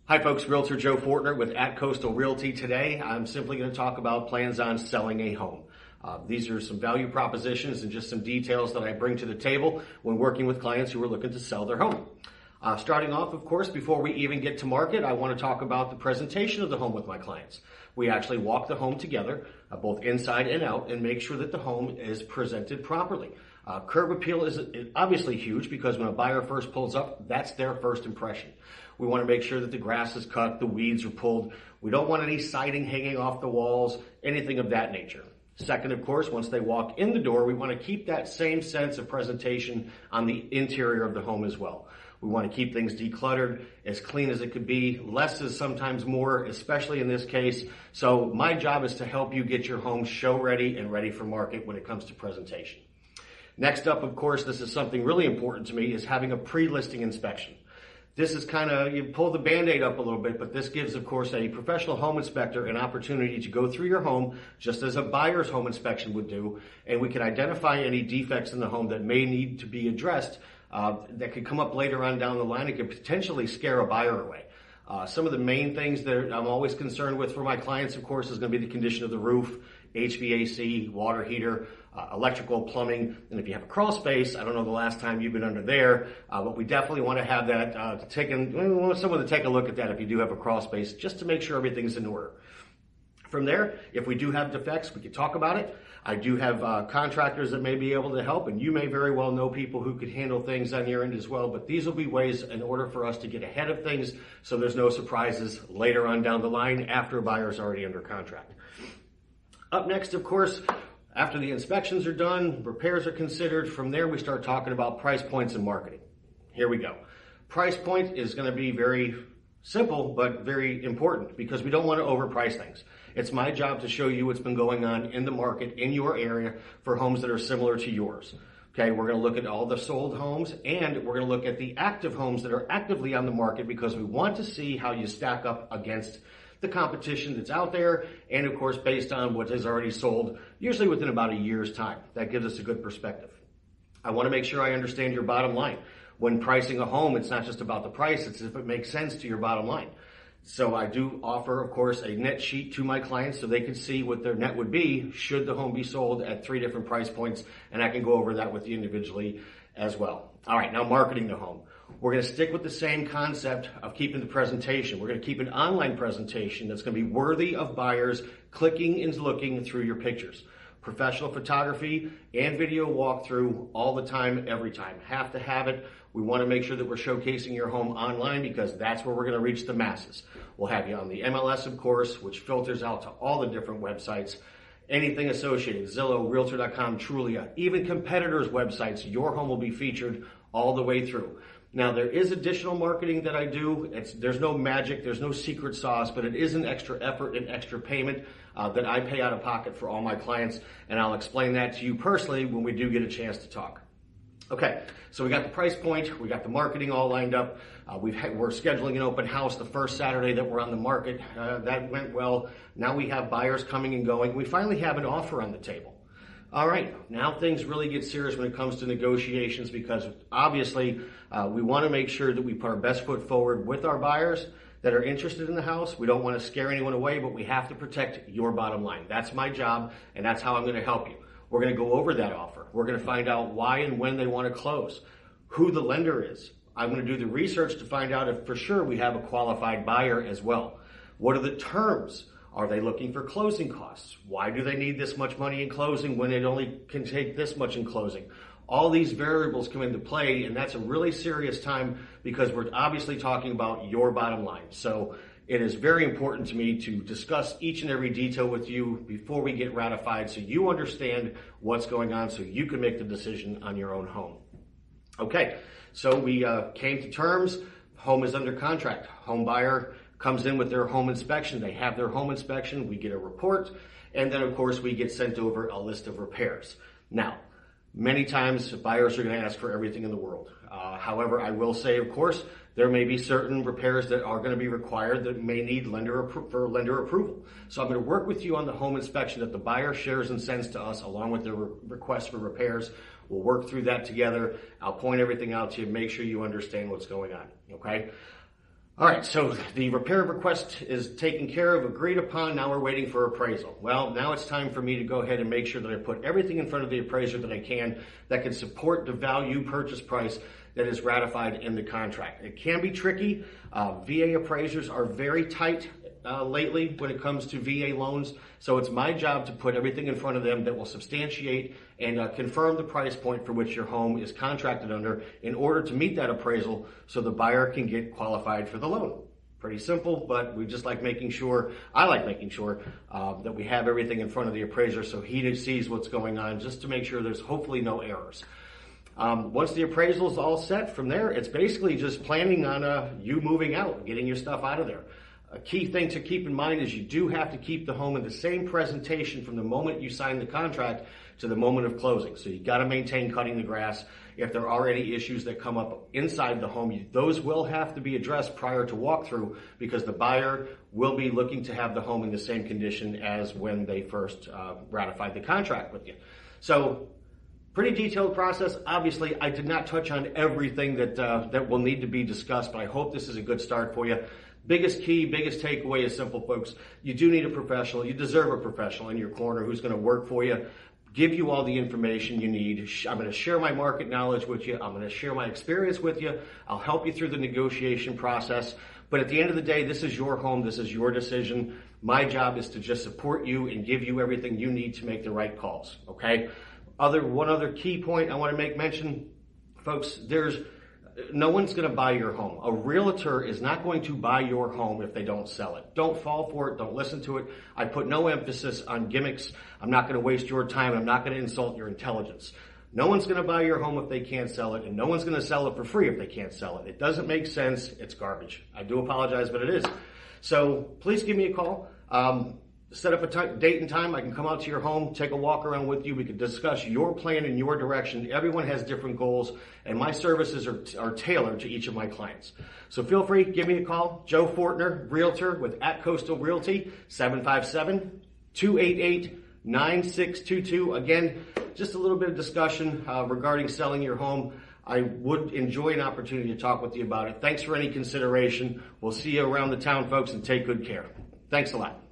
Hi folks, Realtor Joe Fortner with At Coastal Realty. Today, I'm simply going to talk about plans on selling a home. These are some value propositions and just some details that I bring to the table when working with clients who are looking to sell their home. Starting off, of course, before we even get to market, I want to talk about the presentation of the home with my clients. We actually walk the home together, both inside and out, and make sure that the home is presented properly. Curb appeal is obviously huge because when a buyer first pulls up, that's their first impression. We want to make sure that the grass is cut, the weeds are pulled. We don't want any siding hanging off the walls, anything of that nature. Second, of course, once they walk in the door, we want to keep that same sense of presentation on the interior of the home as well. We want to keep things decluttered, as clean as it could be. Less is sometimes more, especially in this case. So my job is to help you get your home show ready and ready for market when it comes to presentation. Next up, of course, this is something really important to me, is having a pre-listing inspection. This is kind of, you pull the Band-Aid up a little bit, but this gives, of course, a professional home inspector an opportunity to go through your home just as a buyer's home inspection would do, and we can identify any defects in the home that may need to be addressed that could come up later on down the line and could potentially scare a buyer away. Some of the main things that I'm always concerned with for my clients, of course, is going to be the condition of the roof, HVAC, water heater, electrical, plumbing, and if you have a crawl space, I don't know the last time you've been under there, but we definitely want to have that we want someone to take a look at that if you do have a crawl space, just to make sure everything's in order. From there, if we do have defects, we can talk about it. I do have contractors that may be able to help, and you may very well know people who could handle things on your end as well, but these will be ways in order for us to get ahead of things so there's no surprises later on down the line after a buyer's already under contract. Up next, of course, after the inspections are done, repairs are considered. From there, we start talking about price points and marketing. Here we go. Price point is going to be very simple, but very important because we don't want to overprice things. It's my job to show you what's been going on in the market in your area for homes that are similar to yours. Okay, we're going to look at all the sold homes and we're going to look at the active homes that are actively on the market because we want to see how you stack up against the competition that's out there, and of course based on what is already sold, usually within about a year's time. That gives us a good perspective. I want to make sure I understand your bottom line. When pricing a home, it's not just about the price, it's if it makes sense to your bottom line. So I do offer, of course, a net sheet to my clients so they can see what their net would be should the home be sold at 3 different price points, and I can go over that with you individually as well. All right, now marketing the home. We're going to stick with the same concept of keeping the presentation. We're going to keep an online presentation that's going to be worthy of buyers clicking and looking through your pictures. Professional photography and video walkthrough all the time, every time. Have to have it. We want to make sure that we're showcasing your home online because that's where we're going to reach the masses. We'll have you on the MLS, of course, which filters out to all the different websites. Anything associated, Zillow, Realtor.com, Trulia, even competitors' websites, your home will be featured all the way through. Now, there is additional marketing that I do. There's no magic, there's no secret sauce, but it is an extra effort and extra payment that I pay out of pocket for all my clients, and I'll explain that to you personally when we do get a chance to talk. Okay, so we got the price point, we got the marketing all lined up. We're scheduling an open house the first Saturday that we're on the market. That went well. Now we have buyers coming and going. We finally have an offer on the table. All right, now things really get serious when it comes to negotiations because obviously we want to make sure that we put our best foot forward with our buyers that are interested in the house. We don't want to scare anyone away, but we have to protect your bottom line. That's my job, and that's how I'm going to help you. We're going to go over that offer. We're going to find out why and when they want to close, who the lender is. I'm going to do the research to find out if for sure we have a qualified buyer as well. What are the terms? Are they looking for closing costs? Why do they need this much money in closing when it only can take this much in closing? All these variables come into play, and that's a really serious time because we're obviously talking about your bottom line. So it is very important to me to discuss each and every detail with you before we get ratified so you understand what's going on so you can make the decision on your own home. Okay, so we came to terms. Home is under contract. Home buyer comes in with their home inspection. They have their home inspection. We get a report. And then, of course, we get sent over a list of repairs. Now, many times buyers are going to ask for everything in the world. However, I will say, of course, there may be certain repairs that are going to be required that may need lender approval. So I'm going to work with you on the home inspection that the buyer shares and sends to us along with their request for repairs. We'll work through that together. I'll point everything out to you, make sure you understand what's going on, okay? All right, so the repair request is taken care of, agreed upon. Now we're waiting for appraisal. Well, now it's time for me to go ahead and make sure that I put everything in front of the appraiser that I can that can support the value purchase price that is ratified in the contract. It can be tricky. VA appraisers are very tight lately when it comes to VA loans. So it's my job to put everything in front of them that will substantiate and confirm the price point for which your home is contracted under in order to meet that appraisal so the buyer can get qualified for the loan. Pretty simple, but we just like making sure, I like making sure that we have everything in front of the appraiser so he sees what's going on just to make sure there's hopefully no errors. Once the appraisal is all set, from there, it's basically just planning on you moving out, getting your stuff out of there. A key thing to keep in mind is you do have to keep the home in the same presentation from the moment you sign the contract to the moment of closing. So you got to maintain cutting the grass. If there are any issues that come up inside the home, those will have to be addressed prior to walkthrough because the buyer will be looking to have the home in the same condition as when they first ratified the contract with you. So pretty detailed process. Obviously, I did not touch on everything that will need to be discussed, but I hope this is a good start for you. Biggest key, biggest takeaway is simple, folks. You do need a professional. You deserve a professional in your corner who's going to work for you, give you all the information you need. I'm going to share my market knowledge with you. I'm going to share my experience with you. I'll help you through the negotiation process. But at the end of the day, this is your home. This is your decision. My job is to just support you and give you everything you need to make the right calls, okay? One other key point I want to make mention, folks, no one's going to buy your home. A realtor is not going to buy your home if they don't sell it. Don't fall for it. Don't listen to it. I put no emphasis on gimmicks. I'm not going to waste your time. I'm not going to insult your intelligence. No one's going to buy your home if they can't sell it, and no one's going to sell it for free if they can't sell it. It doesn't make sense. It's garbage. I do apologize, but it is. So please give me a call. Set up a date and time. I can come out to your home, take a walk around with you. We can discuss your plan and your direction. Everyone has different goals, and my services are tailored to each of my clients. So feel free, give me a call. Joe Fortner, Realtor with At Coastal Realty, 757-288-9622. Again, just a little bit of discussion regarding selling your home. I would enjoy an opportunity to talk with you about it. Thanks for any consideration. We'll see you around the town, folks, and take good care. Thanks a lot.